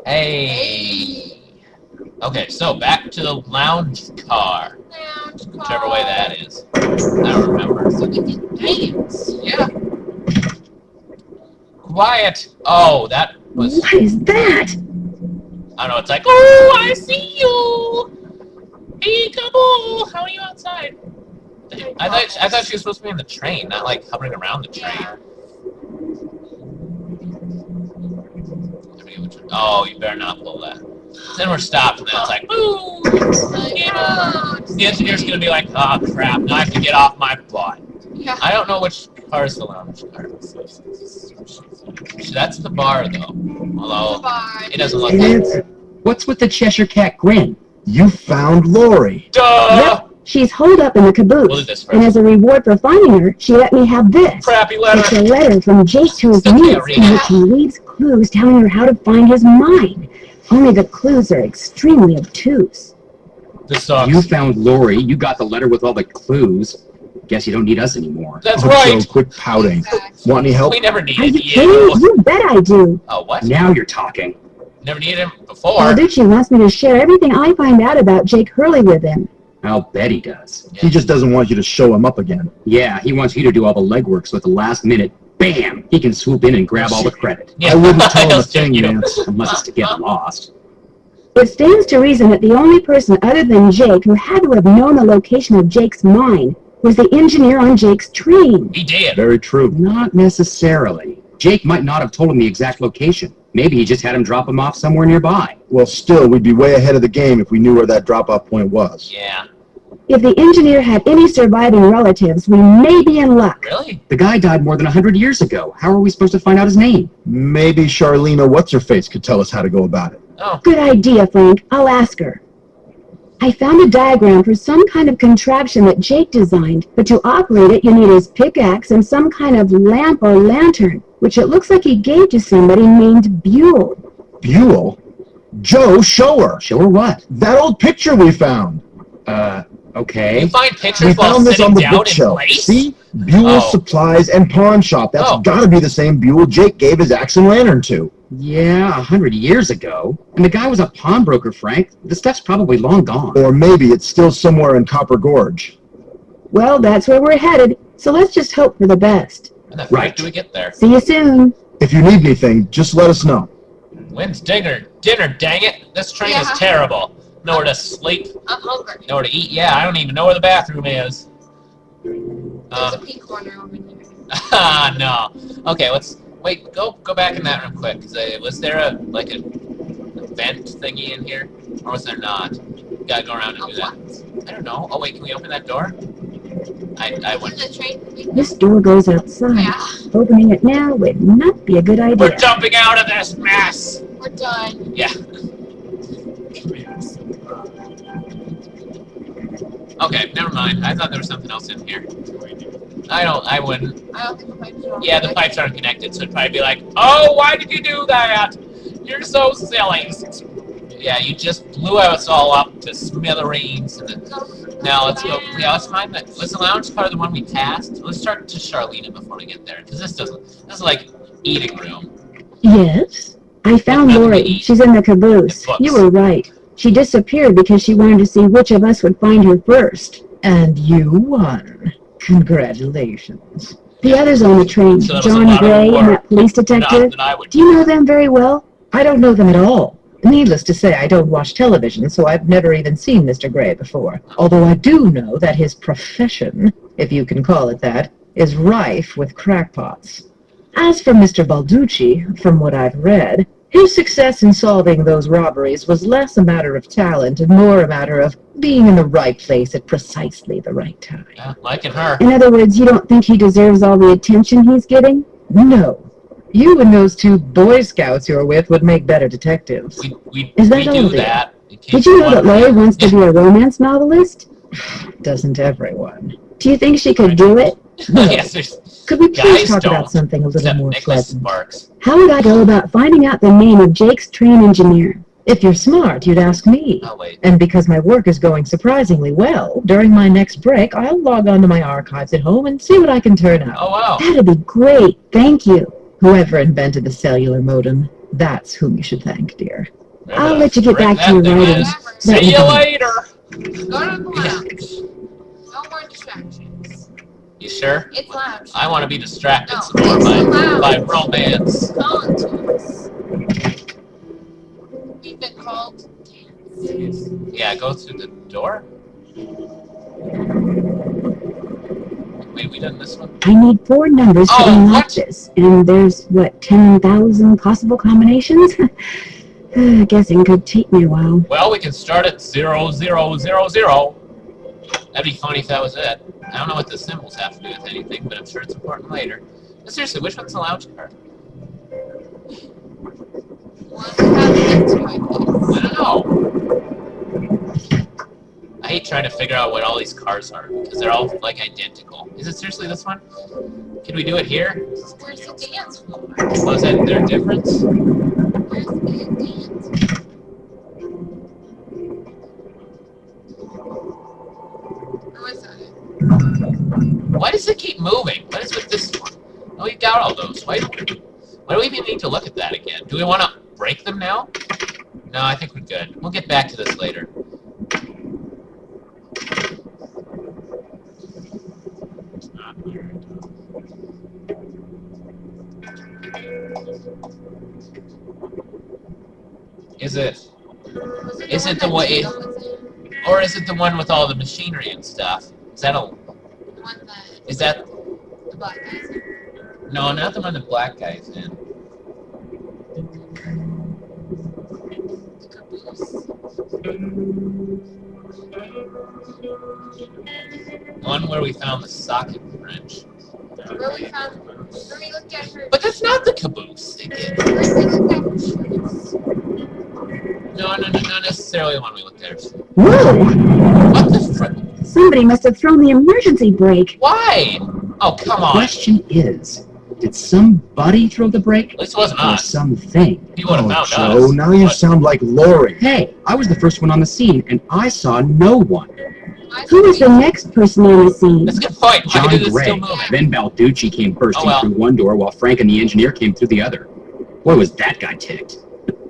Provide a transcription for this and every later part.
Hey. Okay, so back to the lounge car. Whichever way that is. I don't remember. So we can dance. Yeah. Quiet. Oh, that was... What is that? I don't know, it's like, oh, I see you! Peekaboo! How are you outside? I thought she was supposed to be in the train, not like hovering around the train. Yeah. Oh, you better not pull that. Then we're stopped, and then it's like, boo! The engineer's gonna be like, oh crap, now I have to get off my butt. Yeah. I don't know which car is the lounge car. That's the bar, though. Although, it doesn't look like... What's with the Cheshire Cat grin? You found Lori. Duh! Yep, she's holed up in the caboose. We'll do this first. And as a reward for finding her, she let me have this. Crappy letter. It's a letter from Jake to his Still can't niece read in it. which he leaves clues telling her how to find his mine. Only the clues are extremely obtuse. This sucks. You found Lori, you got the letter with all the clues. Guess you don't need us anymore. That's Oh, right. Joe, quit pouting. Exactly. Want any help? We never Are needed you you. kidding? You bet I do. Oh, what? Now you're talking. Never needed him before. Balducci wants me to share everything I find out about Jake Hurley with him. I'll bet he does. He just doesn't want you to show him up again. Yeah, he wants you to do all the legwork so at the last minute, bam, he can swoop in and grab all the credit. Yeah. I wouldn't tell him a He'll thing, stick you. Nance. Unless it's to get lost. It stands to reason that the only person other than Jake who had to have known the location of Jake's mine was the engineer on Jake's train. He did. Very true. Not necessarily. Jake might not have told him the exact location. Maybe he just had him drop him off somewhere nearby. Well, still, we'd be way ahead of the game if we knew where that drop-off point was. Yeah. If the engineer had any surviving relatives, we may be in luck. Really? The guy died more than 100 years ago. How are we supposed to find out his name? Maybe Charlena What's-Her-Face could tell us how to go about it. Oh. Good idea, Frank. I'll ask her. I found a diagram for some kind of contraption that Jake designed, but to operate it, you need his pickaxe and some kind of lamp or lantern, which it looks like he gave to somebody named Buell. Buell? Joe, show her. Show her what? That old picture we found. Okay. You find We pictures while found this sitting on the down in bookshelf. place? See? Buell's Oh. Supplies and Pawn Shop. That's Oh. gotta be the same Buell Jake gave his axe and lantern to. Yeah, 100 years ago. And the guy was a pawnbroker, Frank. The stuff's probably long gone. Or maybe it's still somewhere in Copper Gorge. Well, that's where we're headed, so let's just hope for the best. When the frick Right. do we get there? See you soon. If you need anything, just let us know. When's dinner? Dinner, dang it! This train is Yeah. terrible. Nowhere to sleep, I'm hungry. nowhere to eat. Yeah, I don't even know where the bathroom is. There's a pee corner over here. No. Okay, let's wait. Go back in that room quick. Was there a vent thingy in here, or was there not? Gotta go around and do that. I don't know. Oh wait, can we open that door? I went. The train. This door goes outside. Yeah. Opening it now would not be a good idea. We're jumping out of this mess. We're done. Yeah. Okay, never mind. I thought there was something else in here. I wouldn't. I don't think the pipes are on. Yeah, the pipes aren't connected, so it'd probably be like, oh, why did you do that? You're so silly. Yeah, you just blew us all up to smithereens. Now let's go. Yeah, let's find that. Was the lounge car the one we passed? Let's start to Charlena before we get there, because this is like eating room. Yes? I found Nothing to Lori. eat. She's in the caboose. Books. You were right. She disappeared because she wanted to see which of us would find her first. And you won. Congratulations. The others on the train, So that was a John lot of Gray and work. that police Not detective. that I would. Do you know them very well? I don't know them at all. Needless to say, I don't watch television, so I've never even seen Mr. Gray before. Although I do know that his profession, if you can call it that, is rife with crackpots. As for Mr. Balducci, from what I've read, his success in solving those robberies was less a matter of talent and more a matter of being in the right place at precisely the right time. Yeah, liking her. In other words, you don't think he deserves all the attention he's getting? No. You and those two Boy Scouts you're with would make better detectives. We Is that do all there? that. in case Did you know that wonder. Lori wants to be a romance novelist? Doesn't everyone? Do you think she could do it? Yes, there's Could we please Guys talk don't, about something a little except more Nicholas pleasant? Sparks. How would I go about finding out the name of Jake's train engineer? If you're smart, you'd ask me. Oh wait. And because my work is going surprisingly well, during my next break, I'll log on to my archives at home and see what I can turn out. Oh wow. That'd be great. Thank you. Whoever invented the cellular modem, that's whom you should thank, dear. I'll let you get back to your writing. See you later. Go to the lounge. No more distractions. You sure? It's lounge. I want to be distracted No, some more it's allowed. by romance. Call it to us. We've been called to dance. Yeah, go through the door. Wait, we done this one? I need 4 numbers to Oh, unlock what? this, and there's, what, 10,000 possible combinations? Guessing could take me a while. Well, we can start at 0000. That'd be funny if that was it. I don't know what the symbols have to do with anything, but I'm sure it's important later. But seriously, which one's the lounge card? One that has into it. I don't know. I hate trying to figure out what all these cars are, because they're all, like, identical. Is it seriously this one? Can we do it here? There's a dance floor. Oh, is that their difference? There's a dance. Or is that it? Why does it keep moving? What is with this one? Oh, we got all those. Why do we even need to look at that again? Do we want to break them now? No, I think we're good. We'll get back to this later. Is it the way, or is it the one with all the machinery and stuff? Is that a? Is that? The black guys in. No, not the one the black guy's in. The caboose. The one where we found the socket wrench. Where we looked at her. But that's not the caboose. Where we looked at her shoes. No, not necessarily the one we looked at. Whoa! What the frick? Somebody must have thrown the emergency brake. Why? Oh, come The on. question is, did somebody throw the brake? At least it wasn't Or us. something? He would have Oh, found Joe, us. now you But- sound like Lori. Hey, I was the first one on the scene, and I saw no one. Who was the next person on the scene? That's a good point. Why John did it Gray. still move? Then Balducci came bursting Oh, well. through one door while Frank and the engineer came through the other. Boy, was that guy ticked.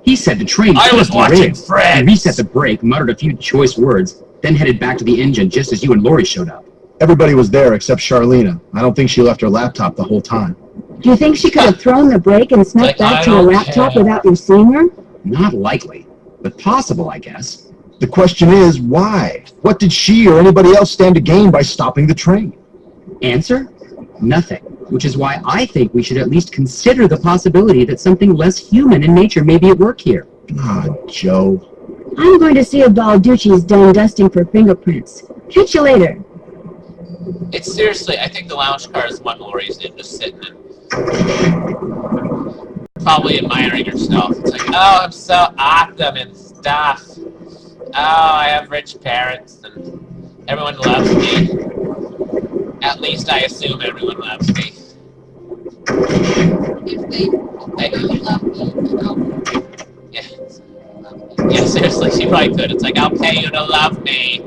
He said the train I was couldn't watching derail. He Friends. reset the brake, muttered a few choice words, then headed back to the engine just as you and Lori showed up. Everybody was there except Charlena. I don't think she left her laptop the whole time. Do you think she could have thrown the brake and snuck Like, back I to her don't laptop care. without you seeing her? Not likely, but possible, I guess. The question is, why? What did she or anybody else stand to gain by stopping the train? Answer? Nothing. Which is why I think we should at least consider the possibility that something less human in nature may be at work here. Ah, Joe. I'm going to see if Balducci's done dusting for fingerprints. Catch you later. It's seriously, I think the lounge car is one Lori's in, just sitting in. Probably admiring herself. It's like, oh, I'm so awesome and stuff. Oh, I have rich parents and everyone loves me. At least I assume everyone loves me. If they really love me, then I'll Yeah, love me. yeah, seriously, she probably could. It's like, I'll pay you to love me.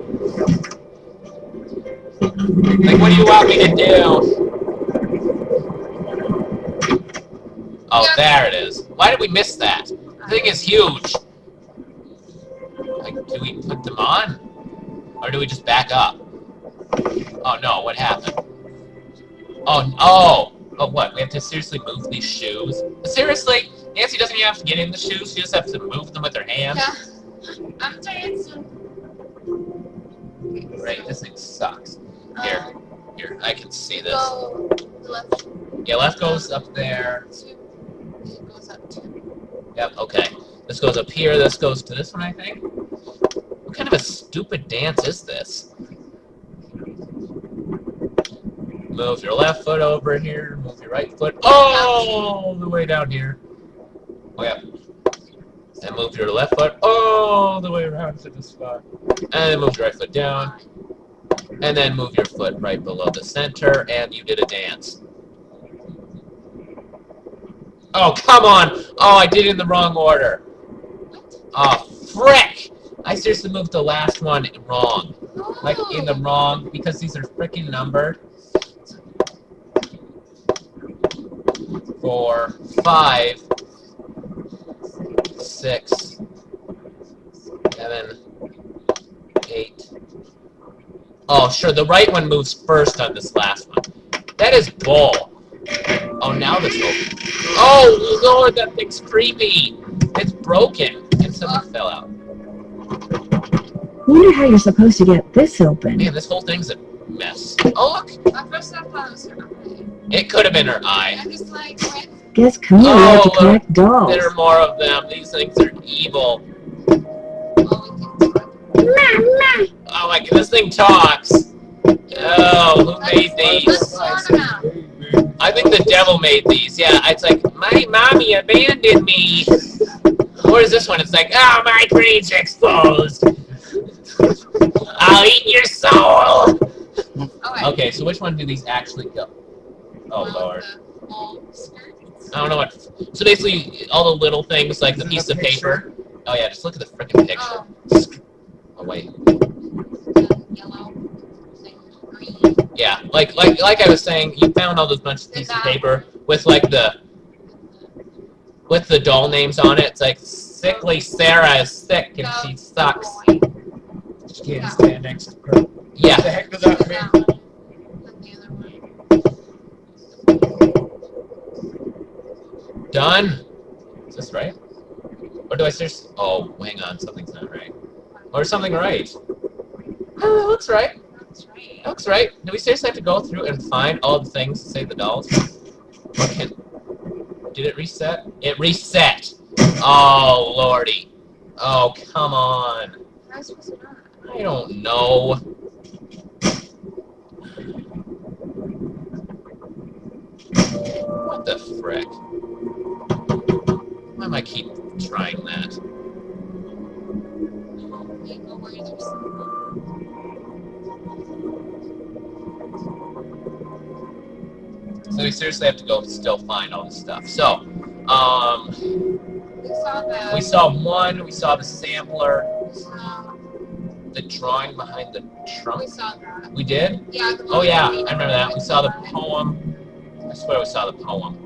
Like, what do you want me to do? Oh, Yeah. there it is. Why did we miss that? The thing is huge. Like, do we put them on? Or do we just back up? Oh, no, what happened? Oh, what? We have to seriously move these shoes? Seriously? Nancy doesn't even have to get in the shoes, she just has to move them with her hands? Yeah. I'm dancing. Right, this thing sucks. Here, here, I can see this. Go the left Yeah, left goes up there. two. It goes up two. Yep, okay. This goes up here, this goes to this one, I think. What kind of a stupid dance is this? Move your left foot over here, move your right foot all the way down here. Oh, yeah. And move your left foot all the way around to this spot. And then move your right foot down. And then move your foot right below the center, and you did a dance. Oh, come on! Oh, I did it in the wrong order. Oh, frick! I seriously moved the last one wrong. Like, in the wrong, because these are frickin' numbered. 4, 5, 6, 7, 8. Oh, sure, the right one moves first on this last one. That is bull. Oh, now this opens. Oh, Lord, that thing's creepy. It's broken. And something fell out. Wonder how you're supposed to get this open. Man, this whole thing's a mess. Oh, look. At first I thought it was her eye. It could have been her eye. I'm just like, what? Guess Camille liked to collect dolls. There are more of them. These things are evil. Oh my god, this thing talks. Oh, who made these? Let's sort them out. I think the devil made these. Yeah, it's like, my mommy abandoned me. Or is this one? It's like, oh, my brain's exposed. I'll eat your soul. Okay, so which one do these actually go? Oh, Lord. I don't know what. So basically, all the little things, like the piece of paper. Oh, yeah, just look at the freaking picture. Oh, wait. Yellow. Green. Yeah, like I was saying, you found all those bunch of pieces of paper with like the doll names on it. It's like Sickly Sarah is sick and she sucks. She can't stand next to her. Yeah. What the heck does that mean? Done. Is this right? Or do I seriously? Oh, hang on, something's not right. Or is something right? Oh, that looks right. That looks right. Do we seriously have to go through and find all the things to save the dolls? Did it reset? It reset! Oh, lordy. Oh, come on. I don't know. What the frick? Why am I keep trying that? So we seriously have to go still find all this stuff. So, we saw one, we saw the sampler, the drawing behind the trunk. We saw that. We did? Yeah. Oh yeah, I remember that. We saw the poem. I swear we saw the poem.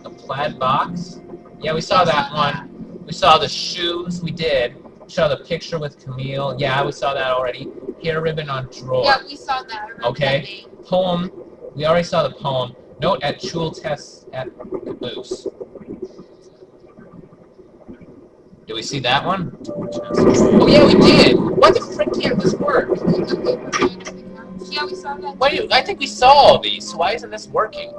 The plaid box? Yeah, we saw that one. We saw the shoes. We did. We saw the picture with Camille. Yeah, we saw that already. Hair ribbon on drawer. Yeah, we saw that. I remember that Okay. name. Poem. We already saw the poem. Note at Chul test at Caboose. Did we see that one? Oh yeah, we did. Why the frick can't this work? Yeah, we saw that. Why? I think we saw all these. So why isn't this working?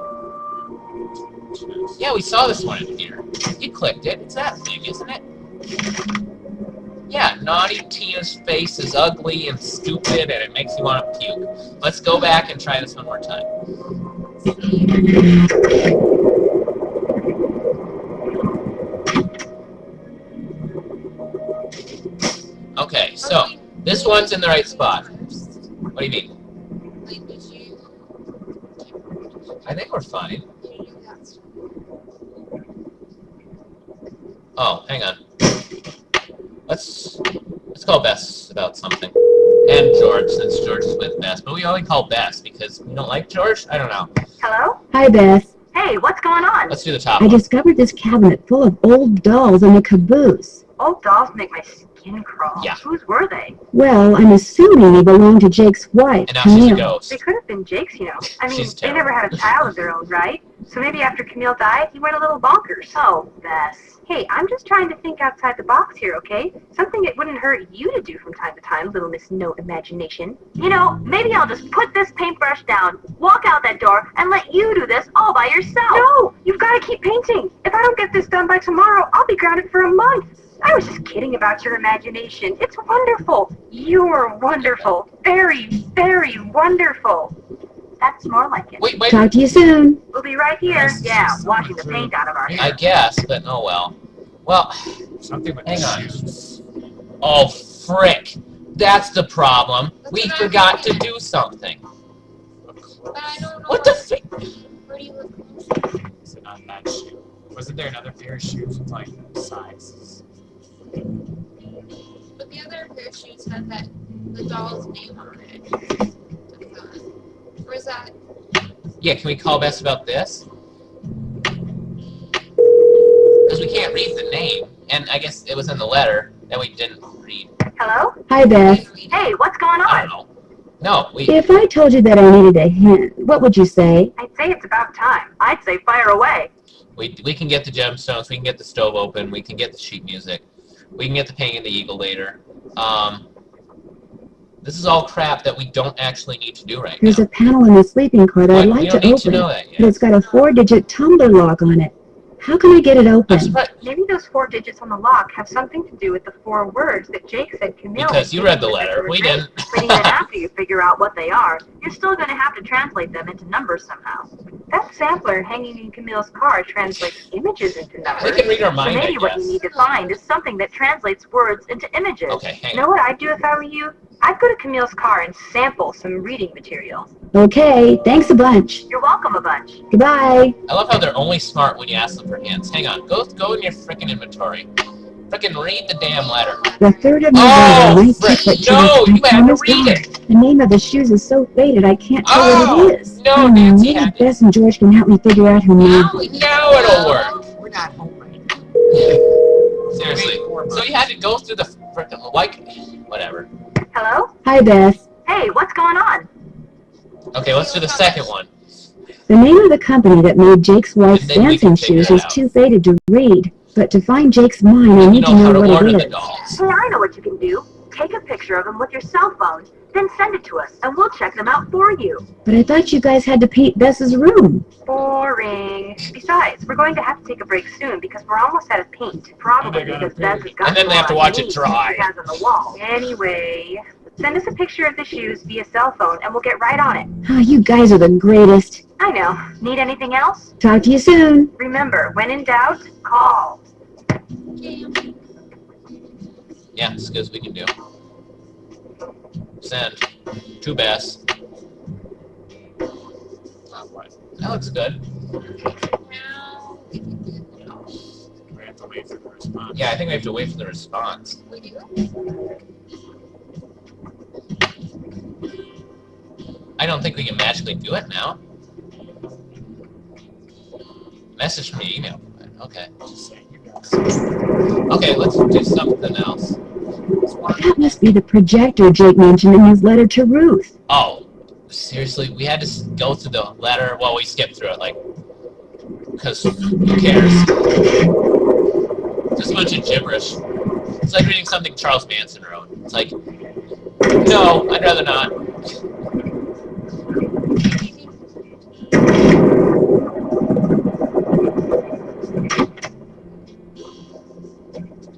Yeah, we saw this one in here. You clicked it. It's that thing, isn't it? Yeah, naughty Tia's face is ugly and stupid, and it makes you want to puke. Let's go back and try this one more time. Okay, so this one's in the right spot. What do you mean? I think we're fine. Oh, hang on. Let's call Bess about something. And George, since George is with Bess. But we only call Bess because we don't like George? I don't know. Hello? Hi, Beth. Hey, what's going on? Let's do the top I one. discovered this cabinet full of old dolls in the caboose. Old dolls make my skin crawl. Yeah. Whose were they? Well, I'm assuming they belong to Jake's wife, And now she's a Camille. ghost. They could have been Jake's, you know. I mean, She's they never had a child of their own, right? So maybe after Camille died, he went a little bonkers. Oh, Bess. Hey, I'm just trying to think outside the box here, okay? Something it wouldn't hurt you to do from time to time, little Miss No Imagination. You know, maybe I'll just put this paintbrush down, walk out that door, and let you do this all by yourself. No, you've got to keep painting. If I don't get this done by tomorrow, I'll be grounded for a month. I was just kidding about your imagination. It's wonderful. You're wonderful. Very, very wonderful. That's more like it. Wait. Talk to you soon. We'll be right here. Yeah, washing the paint out of our hair. I guess, but oh well. Well, Something with hang on. Oh, frick. That's the problem. We forgot to do something. But I don't know. What the frick? Where do you look? Is it on that shoe? Wasn't there another pair of shoes with like sizes? But the other pair of shoes had the doll's name on it. Or is that? Yeah, can we call Bess about this? Because we can't read the name. And I guess it was in the letter. that we didn't read. Hello? Hi, Beth. Hey, what's going I on? don't know. No, we. If I told you that I needed a hint, what would you say? I'd say it's about time. I'd say fire away. We can get the gemstones, we can get the stove open, we can get the sheet music, we can get the Painting of the Eagle later. This is all crap that we don't actually need to do right There's now. a panel in the sleeping car that I'd What? We like don't to need to open, know that but yet. it's got a 4-digit tumbler lock on it. How can I get it I'm open? surprised, Maybe those 4 digits on the lock have something to do with the 4 words that Jake said Camille... because you read the letter, we didn't. But even after you figure out what they are, you're still going to have to translate them into numbers somehow. That sampler hanging in Camille's car translates images into numbers. We can read our So mind, maybe I what you guess. need to find is something that translates words into images. Okay, hang You know what I'd do if I were you? I'd go to Camille's car and sample some reading material. Okay, thanks a bunch. You're welcome a bunch. Goodbye. I love how they're only smart when you ask them for hints. Hang on, go in your frickin' inventory. Frickin' read the damn letter. The 3rd of Oh, November, frick, 1942. no, you had to Thomas read Dodd. it. The name of the shoes is so faded I can't tell Oh, what it is. no, Nancy Maybe had to. Bess and George can help me figure out who made it. Now it'll work. We're not home right now. Seriously. So you had to go through the frickin' like, whatever. Hello? Hi, Beth. Hey, what's going on? Okay, let's do the second one. The name of the company that made Jake's wife's And then we can dancing figure shoes it is out. too faded to read. But to find Jake's mind, I You need know to how know to what order it the is. dolls. Hey, I know what you can do. Take a picture of them with your cell phone, then send it to us, and we'll check them out for you. But I thought you guys had to paint Bess's room. Boring. Besides, we're going to have to take a break soon because we're almost out of paint. Probably because Beth has got And then they have to more on watch it me dry. than she has on the wall. Anyway, send us a picture of the shoes via cell phone, and we'll get right on it. Ah, you guys are the greatest. I know. Need anything else? Talk to you soon. Remember, when in doubt, call. Yeah, as good as we can do. Send. To Bess. That looks good. We have to wait for the response. Yeah, I think we have to wait for the response. We do? I don't think we can magically do it now. Message from the email. Okay. Just saying, you guys. Okay, let's do something else. That must be the projector Jake mentioned in his letter to Ruth. Oh, seriously? We had to go through the letter? Well, we skipped through it, like, because who cares? Just a bunch of gibberish. It's like reading something Charles Manson wrote. It's like, no, I'd rather not.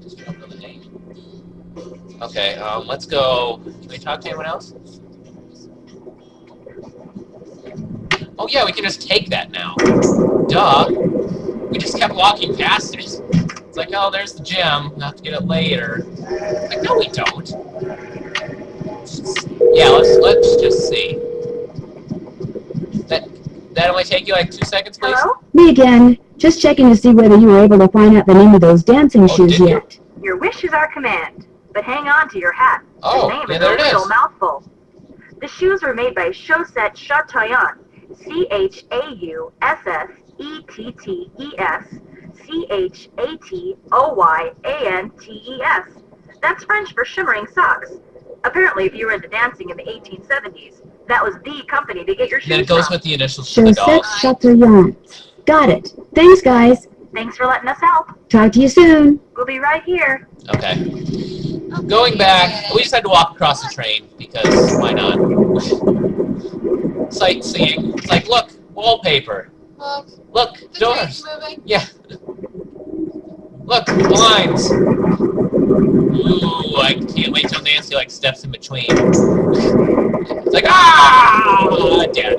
Just don't know the name. Okay, let's go. Can we talk to anyone else? Oh yeah, we can just take that now. Duh. We just kept walking past it. It's like, oh, there's the gym. We'll have to get it later. Like, no, we don't. Yeah, let's just see. That only take you like 2 seconds, please? Hello? Me again. Just checking to see whether you were able to find out the name of those dancing shoes did you? yet. Your wish is our command, but hang on to your hat. Oh, the name yeah, is there a it is. real mouthful. The shoes were made by Chaussette Chateauyantes, Chaussetteoyantes. That's French for shimmering socks. Apparently, if you were into dancing in the 1870s, that was the company to get your shoes Then it goes from. with the initials to the Chaussette dolls. Chateauyantes. Got it. Thanks, guys. Thanks for letting us help. Talk to you soon. We'll be right here. Okay. Going back, we just had to walk across the train because why not? Sightseeing. It's like, look, wallpaper. Look, Look, the doors. train's moving. Yeah. Look, blinds. Ooh, I can't wait till Nancy like steps in between. It's like, ah, Dad.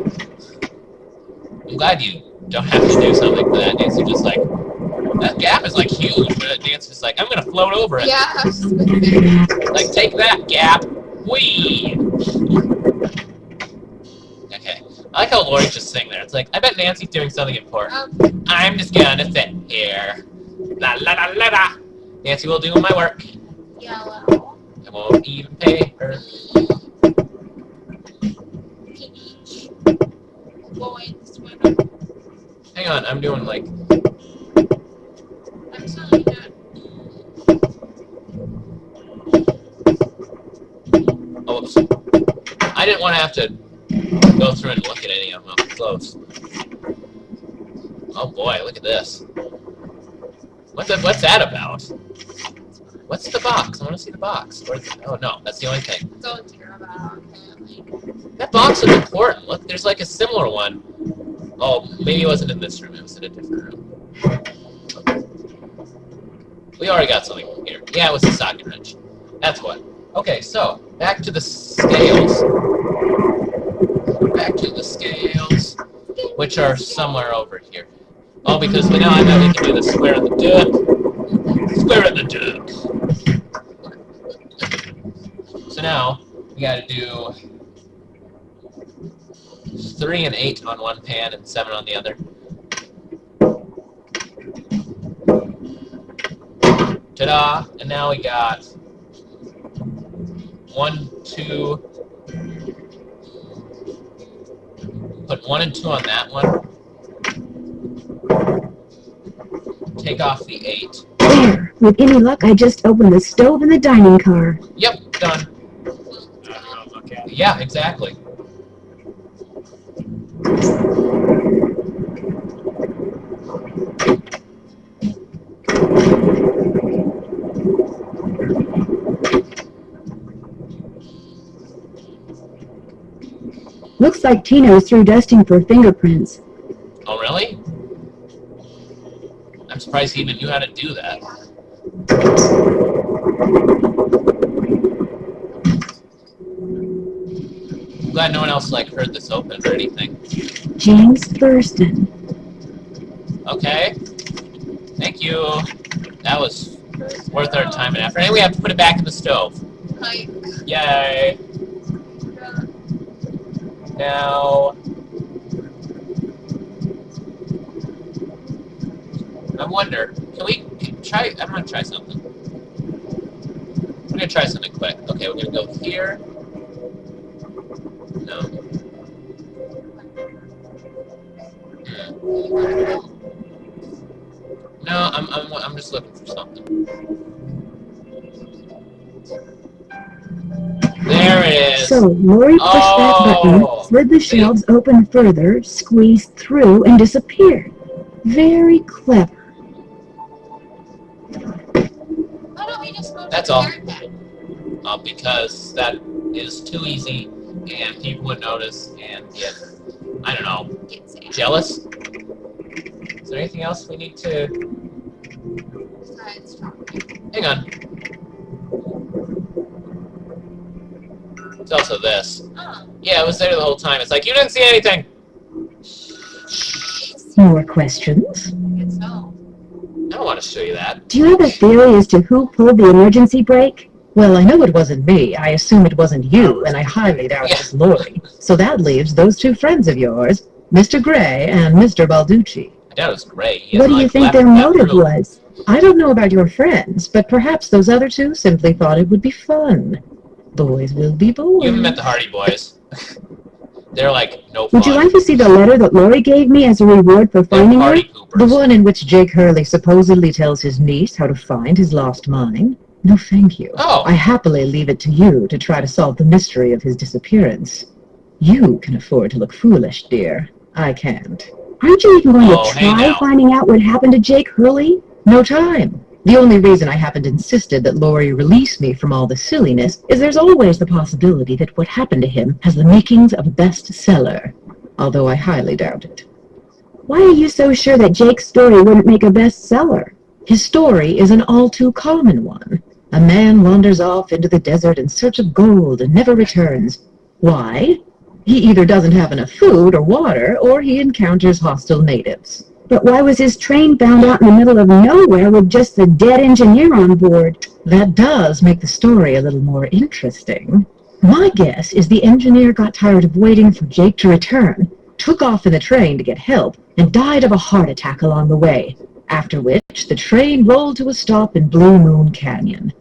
I'm glad you don't have to do something for that. Nancy just like, that gap is like huge, but Nancy's like, I'm gonna float over it. Yeah, I was just gonna say. Like, take that, gap. Whee! Okay. I like how Lori's just sitting there. It's like, I bet Nancy's doing something important. I'm just gonna sit here. La la la la la. Nancy will do my work. Yellow. I won't even pay her. Peach. Going swimming. Hang on, I'm doing like, I'm telling you that. I didn't want to have to go through and look at any of them up close. Oh boy, look at this. What's that about? What's the box? I want to see the box. Oh no, that's the only thing. Don't care about family. That box was important. Look, there's like a similar one. Oh, maybe it wasn't in this room. It was in a different room. We already got something here. Yeah, it was a socket wrench. That's what. Okay, so back to the scales. Back to the scales, which are somewhere over here. Oh, because now I know we can do the square of the duck. Square of the duck. So now we got to do 3 and 8 on one pan and 7 on the other. Ta-da! And now we got 1, 2. Put 1 and 2 on that one. Take off the 8. There. With any luck, I just opened the stove in the dining car. Yep, done. Look at it. Yeah, exactly. Looks like Tino's through dusting for fingerprints. Oh, really? I'm surprised he even knew how to do that. I'm glad no one else heard this open or anything. James Thurston. Okay. Thank you. That was worth our time and effort. And we have to put it back in the stove. Like, Yay. Now, I wonder, can we try, I'm going to try something. I'm going to try something quick. Okay, we're going to go here. No. No, I'm just looking for something. There it is. So, Lori pushed that button, slid the shelves open further, squeezed through, and disappeared. Very clever. why don't we just go to That's the all. third bed? Because that is too easy, and people would notice and get, I don't know, Get sad. jealous. Is there anything else we need to... Besides chocolate. Hang on. It's also this. Oh, Yeah, it was there the whole time. It's like, you didn't see anything! More questions? I guess so. I don't want to show you that. Do you have a theory as to who pulled the emergency brake? Well, I know it wasn't me. I assume it wasn't you, and I highly doubt it was Lori. So that leaves those two friends of yours, Mr. Gray and Mr. Balducci. I doubt it was Gray. He What hasn't, do you think left their that motive room. was? I don't know about your friends, but perhaps those other two simply thought it would be fun. Boys will be boys. You haven't met the Hardy Boys. They're like, no fun. Would you like to see the letter that Lori gave me as a reward for They're finding her? party The poopers. one in which Jake Hurley supposedly tells his niece how to find his lost mine? No, thank you. Oh. I happily leave it to you to try to solve the mystery of his disappearance. You can afford to look foolish, dear. I can't. Aren't you even going Oh, to hey try now. finding out what happened to Jake Hurley? No time. The only reason I haven't insisted that Lori release me from all the silliness is there's always the possibility that what happened to him has the makings of a bestseller, although I highly doubt it. Why are you so sure that Jake's story wouldn't make a bestseller? His story is an all too common one. A man wanders off into the desert in search of gold and never returns. Why? He either doesn't have enough food or water, or he encounters hostile natives. But why was his train found out in the middle of nowhere with just the dead engineer on board? That does make the story a little more interesting. My guess is the engineer got tired of waiting for Jake to return, took off in the train to get help, and died of a heart attack along the way, after which the train rolled to a stop in Blue Moon Canyon.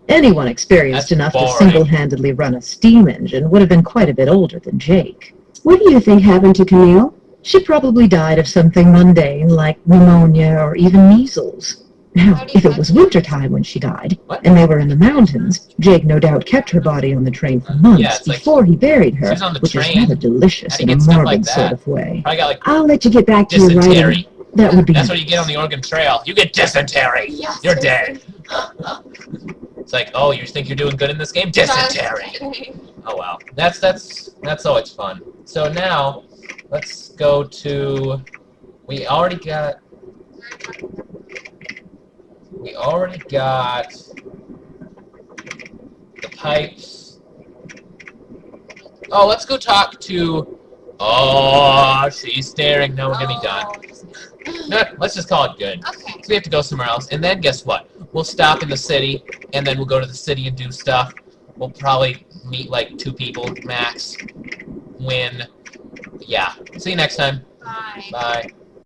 Anyone experienced That's enough to boring. single-handedly run a steam engine would have been quite a bit older than Jake. What do you think happened to Camille? She probably died of something mundane like pneumonia or even measles. Now, if it was wintertime when she died, What? and they were in the mountains, Jake no doubt kept her body on the train for months Yeah, it's like before he buried her, she's on the which is train. rather delicious How do in you a get stuff morbid like sort that? of way. I got like I'll let you get back to your writing. dysentery. That would be That's what you get on the Oregon Trail. You get dysentery. Yes, You're dead. It's like, oh, you think you're doing good in this game? Dysentery. Oh well, that's always fun. So now, let's go to. We already got the pipes. Oh, let's go talk to. Oh, she's staring. No, we're gonna be done. No, let's just call it good. Okay. So we have to go somewhere else, and then guess what? We'll stop in the city, and then we'll go to the city and do stuff. We'll probably meet like 2 people max. Win. Yeah. See you next time. Bye. Bye.